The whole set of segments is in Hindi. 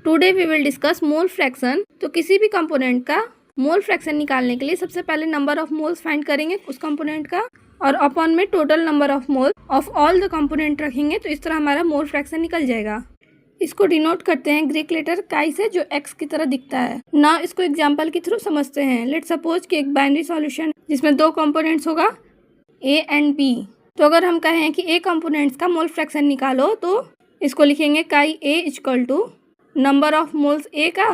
Today we will discuss mole fraction. तो किसी भी कंपोनेंट का मोल फ्रैक्शन निकालने के लिए सबसे पहले नंबर ऑफ मोल्स फाइंड करेंगे उस कंपोनेंट का, और अपॉन में total number of mole of all the component रखेंगे, तो इस तरह हमारा मोल फ्रैक्शन निकल जाएगा। इसको डिनोट करते हैं ग्रीक लेटर काई से, जो एक्स की तरह दिखता है। ना इसको एग्जाम्पल के थ्रू समझते हैं। लेट सपोज कि एक बाइनरी सॉल्यूशन जिसमें दो कंपोनेंट्स होगा ए एंड बी। तो अगर हम कहें कि ए कंपोनेंट्स का मोल फ्रैक्शन निकालो, तो इसको लिखेंगे chi A equal to number of moles A का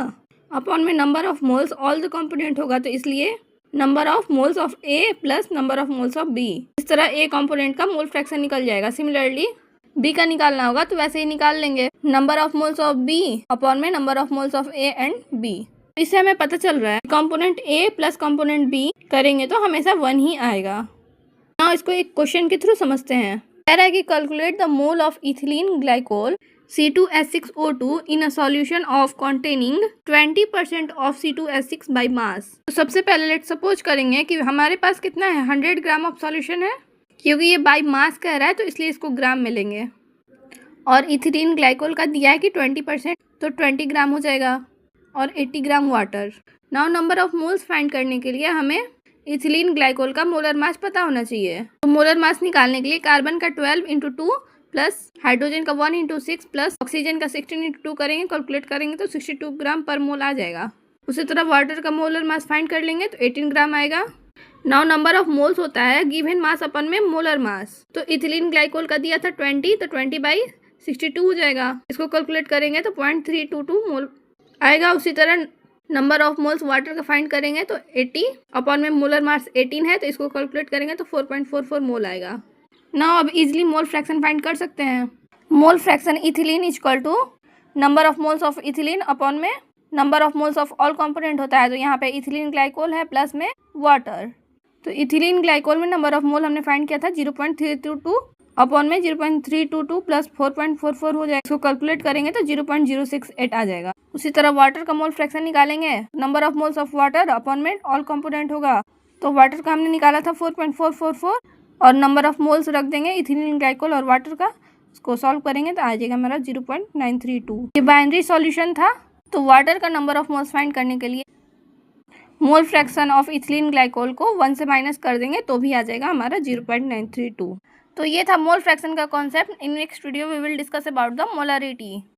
अपॉन में number of moles all the component होगा, तो इसलिए number of moles of A plus number of moles of B. इस तरह ए कंपोनेंट का मोल फ्रैक्शन निकल जाएगा। सिमिलरली बी का निकालना होगा तो वैसे ही निकाल लेंगे, number of moles of B upon में number of moles of A and B. इससे हमें पता चल रहा है component A plus component B करेंगे तो हमेशा 1 ही आएगा। ना इसको एक क्वेश्चन के थ्रू समझते हैं। कह रहा है कि calculate the mole of ethylene glycol C2H6O2 in a solution of containing 20% of C2H6 by mass। तो सबसे पहले लेट सपोज करेंगे कि हमारे पास कितना है, 100 ग्राम ऑफ सॉल्यूशन है। क्योंकि ये बाय मास कह रहा है तो इसलिए इसको ग्राम में लेंगे, और इथिलीन ग्लाइकोल का दिया है कि 20%, तो 20 ग्राम हो जाएगा, और 80 gram water. Now number of moles find करने के लिए हमें इथिलीन ग्लाइकोल का मोलर मास पता होना चाहिए। तो मोलर मास निकालने के लिए कार्बन का 12 × 2 प्लस हाइड्रोजन का 1 × 6 प्लस ऑक्सीजन का 16 × 2 करेंगे, कैलकुलेट करेंगे तो 62 ग्राम पर मोल आ जाएगा। उसी तरह वाटर का मोलर मास फाइंड कर लेंगे तो 18 ग्राम आएगा। नाउ नंबर ऑफ मोल्स होता है गिवन मास अपन में मोलर मास। तो इथिलीन ग्लाइकोल का दिया था 20, तो 20/62 हो जाएगा। इसको कैलकुलेट करेंगे तो 0.322 मोल आएगा। उसी तरह नंबर ऑफ मोल्स वाटर का फाइंड करेंगे तो 80 अपॉन में मोलर मास 18 है, तो इसको कैलकुलेट करेंगे तो 4.44 मोल आएगा। नाउ अब इजीली मोल फ्रैक्शन फाइंड कर सकते हैं। Mole fraction ethylene equal to number of moles of ethylene upon में number of moles of all component होता है। तो यहाँ पे इथिलीन ग्लाइकोल है प्लस में वाटर। तो इथिलीन ग्लाइकोल में नंबर ऑफ मोल हमने फाइंड किया था 0.322 अपॉन में 0.322 प्लस 4.44 हो जाएगा। इसको कैलकुलेट करेंगे तो 0.068 आ जाएगा। उसी तरह वाटर का मोल फ्रैक्शन निकालेंगे, number of moles of water upon में ऑल कंपोनेंट होगा। तो वाटर का हमने निकाला था 4.444, और नंबर ऑफ मोल्स रख देंगे इथिलीन ग्लाइकोल और वाटर का। इसको सॉल्व करेंगे तो आ जाएगा हमारा 0.932। ये बाइनरी सॉल्यूशन था। तो वाटर का नंबर ऑफ मोल्स फाइंड करने के लिए mole fraction of ethylene glycol को 1 से माइनस कर देंगे तो भी आ जाएगा हमारा 0.932। तो ये था मोल फ्रैक्शन का concept. In next video we will discuss about the molarity.